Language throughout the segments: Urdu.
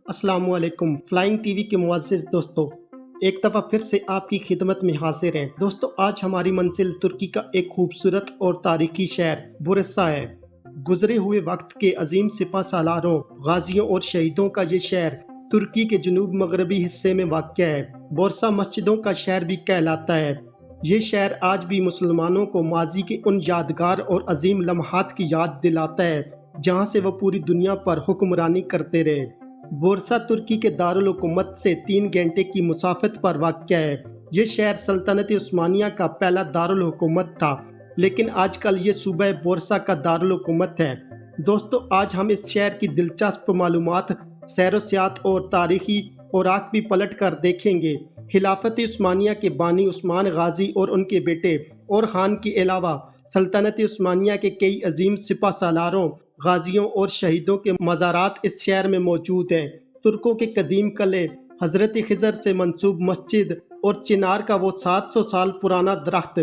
السلام علیکم فلائنگ ٹی وی کے معزز دوستو، ایک دفعہ پھر سے آپ کی خدمت میں حاضر ہیں۔ دوستو، آج ہماری منزل ترکی کا ایک خوبصورت اور تاریخی شہر بورسا ہے۔ گزرے ہوئے وقت کے عظیم سپہ سالاروں، غازیوں اور شہیدوں کا یہ شہر ترکی کے جنوب مغربی حصے میں واقع ہے۔ بورسا مسجدوں کا شہر بھی کہلاتا ہے۔ یہ شہر آج بھی مسلمانوں کو ماضی کے ان یادگار اور عظیم لمحات کی یاد دلاتا ہے جہاں سے وہ پوری دنیا پر حکمرانی کرتے رہے۔ بورسا ترکی کے دارالحکومت سے 3 گھنٹے کی مسافت پر واقع ہے۔ یہ شہر سلطنت عثمانیہ کا پہلا دارالحکومت تھا، لیکن آج کل یہ صوبہ بورسا کا دارالحکومت ہے۔ دوستو، آج ہم اس شہر کی دلچسپ معلومات، سیر و سیاحت اور تاریخی اوراق بھی پلٹ کر دیکھیں گے۔ خلافت عثمانیہ کے بانی عثمان غازی اور ان کے بیٹے اور خان کے علاوہ سلطنت عثمانیہ کے کئی عظیم سپہ سالاروں، غازیوں اور شہیدوں کے مزارات اس شہر میں موجود ہیں۔ ترکوں کے قدیم قلعے، حضرت خضر سے منسوب مسجد اور چنار کا وہ 700 سال پرانا درخت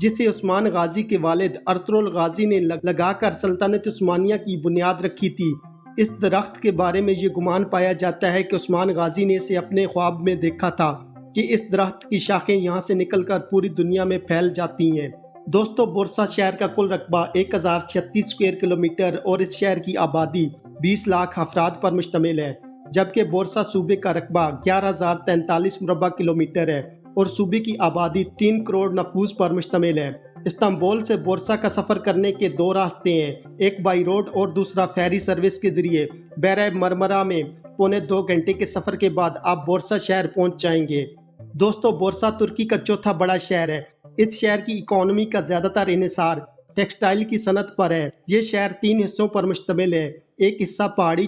جسے عثمان غازی کے والد ارطغرل غازی نے لگا کر سلطنت عثمانیہ کی بنیاد رکھی تھی۔ اس درخت کے بارے میں یہ گمان پایا جاتا ہے کہ عثمان غازی نے اسے اپنے خواب میں دیکھا تھا کہ اس درخت کی شاخیں یہاں سے نکل کر پوری دنیا میں پھیل جاتی ہیں۔ دوستو، بورسا شہر کا کل رقبہ 1036 اسکوائر کلومیٹر اور اس شہر کی آبادی 20 لاکھ افراد پر مشتمل ہے، جبکہ بورسا صوبے کا رقبہ 11,043 مربع کلومیٹر ہے اور صوبے کی آبادی 3 کروڑ نفوس پر مشتمل ہے۔ استنبول سے بورسا کا سفر کرنے کے 2 راستے ہیں، ایک بائی روڈ اور دوسرا فیری سروس کے ذریعے۔ بحیرہ مرمرا میں پونے 2 گھنٹے کے سفر کے بعد آپ بورسا شہر پہنچ جائیں گے۔ دوستو، بورسا ترکی کا چوتھا بڑا شہر ہے۔ اس شہر کی اکانومی کا زیادہ تر انحصار ٹیکسٹائل کی صنعت پر ہے۔ یہ شہر 3 حصوں پر مشتمل ہے۔ ایک حصہ پہاڑی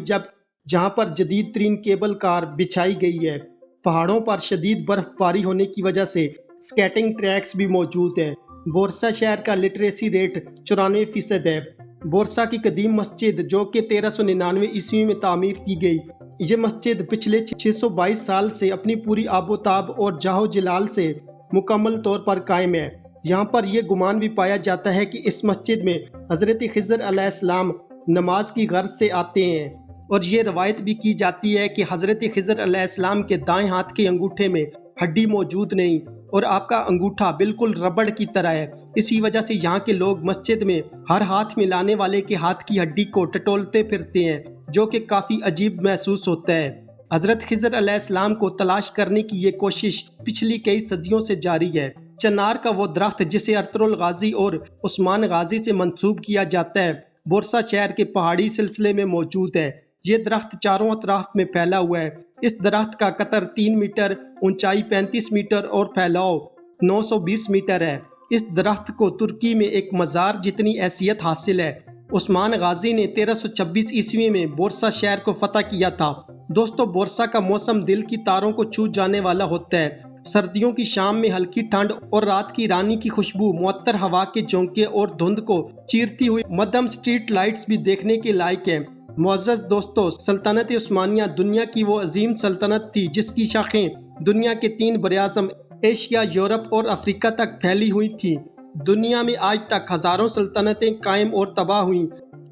جہاں پر جدید ترین کیبل کار بچھائی گئی ہے۔ پہاڑوں پر شدید برف باری ہونے کی وجہ سے سکیٹنگ ٹریکس بھی موجود ہیں۔ بورسا شہر کا لٹریسی ریٹ 94% ہے۔ بورسا کی قدیم مسجد، جو کہ 1399 عیسوی میں تعمیر کی گئی، یہ مسجد پچھلے 622 سال سے اپنی پوری آب و تاب اور جاہ و جلال سے مکمل طور پر قائم ہے۔ یہاں پر یہ گمان بھی پایا جاتا ہے کہ اس مسجد میں حضرت خضر علیہ السلام نماز کی غرض سے آتے ہیں، اور یہ روایت بھی کی جاتی ہے کہ حضرت خضر علیہ السلام کے دائیں ہاتھ کے انگوٹھے میں ہڈی موجود نہیں اور آپ کا انگوٹھا بالکل ربڑ کی طرح ہے۔ اسی وجہ سے یہاں کے لوگ مسجد میں ہر ہاتھ ملانے والے کے ہاتھ کی ہڈی کو ٹٹولتے پھرتے ہیں، جو کہ کافی عجیب محسوس ہوتا ہے۔ حضرت خضر علیہ السلام کو تلاش کرنے کی یہ کوشش پچھلی کئی صدیوں سے جاری ہے۔ چنار کا وہ درخت جسے ارطغرل غازی اور عثمان غازی سے منسوب کیا جاتا ہے، بورسا شہر کے پہاڑی سلسلے میں موجود ہے۔ یہ درخت چاروں اطراف میں پھیلا ہوا ہے۔ اس درخت کا قطر 3 میٹر، اونچائی 35 میٹر اور پھیلاؤ 920 میٹر ہے۔ اس درخت کو ترکی میں ایک مزار جتنی حیثیت حاصل ہے۔ عثمان غازی نے 1326 عیسوی میں بورسا شہر کو فتح کیا تھا۔ دوستو، بورسا کا موسم دل کی تاروں کو چھو جانے والا ہوتا ہے۔ سردیوں کی شام میں ہلکی ٹھنڈ اور رات کی رانی کی خوشبو، معطر ہوا کے جھونکے اور دھند کو چیرتی ہوئی مدھم سٹریٹ لائٹس بھی دیکھنے کے لائق ہیں۔ معزز دوستو، سلطنت عثمانیہ دنیا کی وہ عظیم سلطنت تھی جس کی شاخیں دنیا کے 3 براعظم ایشیا، یورپ اور افریقہ تک پھیلی ہوئی تھی۔ دنیا میں آج تک ہزاروں سلطنتیں قائم اور تباہ ہوئیں۔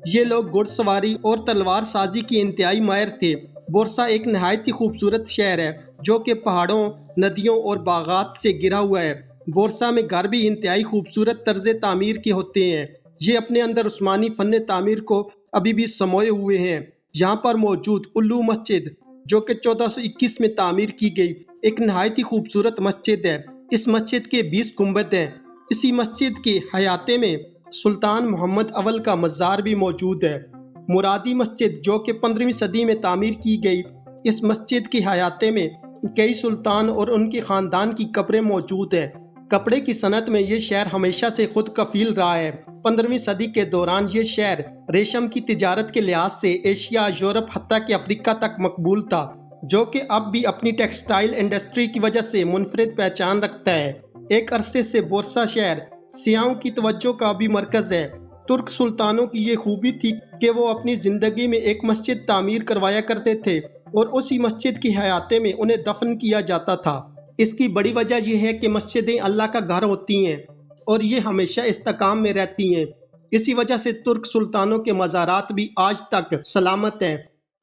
یہ لوگ گھڑ سواری اور تلوار سازی کی انتہائی ماہر تھے۔ بورسا ایک نہایت ہی خوبصورت شہر ہے جو کہ پہاڑوں، ندیوں اور باغات سے گھرا ہوا ہے۔ بورسا میں گھر بھی انتہائی خوبصورت طرز تعمیر کے ہوتے ہیں۔ یہ اپنے اندر عثمانی فن تعمیر کو ابھی بھی سموئے ہوئے ہیں۔ یہاں پر موجود الو مسجد، جو کہ 1421 میں تعمیر کی گئی، ایک نہایت ہی خوبصورت مسجد ہے۔ اس مسجد کے 20 گنبد ہیں۔ اسی مسجد کے احاطے میں سلطان محمد اول کا مزار بھی موجود ہے۔ مرادی مسجد، جو کہ 15ویں صدی میں تعمیر کی گئی، اس مسجد کے احاطے میں کئی سلطان اور ان کے خاندان کی قبریں موجود ہیں۔ کپڑے کی صنعت میں یہ شہر ہمیشہ سے خود کفیل رہا ہے۔ 15ویں صدی کے دوران یہ شہر ریشم کی تجارت کے لحاظ سے ایشیا، یورپ حتیٰ کہ افریقہ تک مقبول تھا، جو کہ اب بھی اپنی ٹیکسٹائل انڈسٹری کی وجہ سے منفرد پہچان رکھتا ہے۔ ایک عرصے سے بورسا شہر سیاحوں کی توجہ کا بھی مرکز ہے۔ ترک سلطانوں کی یہ خوبی تھی کہ وہ اپنی زندگی میں ایک مسجد تعمیر کروایا کرتے تھے اور اسی مسجد کے احاطے میں انہیں دفن کیا جاتا تھا۔ اس کی بڑی وجہ یہ ہے کہ مسجدیں اللہ کا گھر ہوتی ہیں اور یہ ہمیشہ استحکام میں رہتی ہیں۔ اسی وجہ سے ترک سلطانوں کے مزارات بھی آج تک سلامت ہیں۔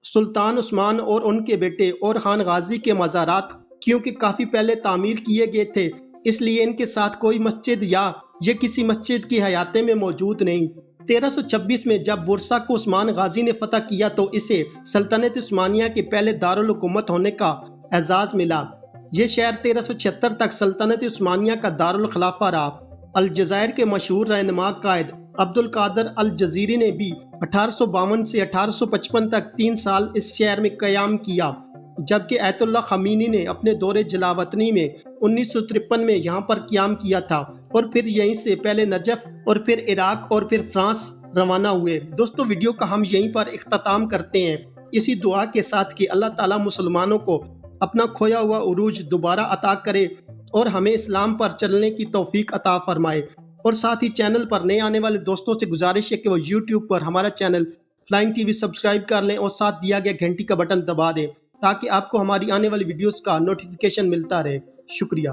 سلطان عثمان اور ان کے بیٹے اور خان غازی کے مزارات کیونکہ کافی پہلے تعمیر کیے گئے تھے، اس لیے ان کے ساتھ کوئی مسجد یا یہ کسی مسجد کی حیاتے میں موجود نہیں۔ 1326 میں جب بورسا کو عثمان غازی نے فتح کیا تو اسے سلطنت عثمانیہ کے پہلے دارالحکومت ہونے کا اعزاز ملا۔ یہ شہر 1376 تک سلطنت عثمانیہ کا دارالخلافہ رہا۔ الجزائر کے مشہور رہنما قائد عبد القادر الجزیری نے بھی 1852 سے 1855 تک 3 سال اس شہر میں قیام کیا، جبکہ ایت اللہ خمینی نے اپنے دور جلاوطنی میں 1953 میں یہاں پر قیام کیا تھا اور پھر یہیں سے پہلے نجف اور پھر عراق اور پھر فرانس روانہ ہوئے۔ دوستو ویڈیو کا ہم یہیں پر اختتام کرتے ہیں، اسی دعا کے ساتھ کہ اللہ تعالیٰ مسلمانوں کو اپنا کھویا ہوا عروج دوبارہ عطا کرے اور ہمیں اسلام پر چلنے کی توفیق عطا فرمائے۔ اور ساتھ ہی چینل پر نئے آنے والے دوستوں سے گزارش ہے کہ وہ یوٹیوب پر ہمارا channel flying T V subscribe کر لیں اور ساتھ دیا گیا گھنٹی کا بٹن دبا دیں تاکہ آپ کو ہماری آنے والی ویڈیوز کا نوٹیفیکیشن ملتا رہے۔ شکریہ۔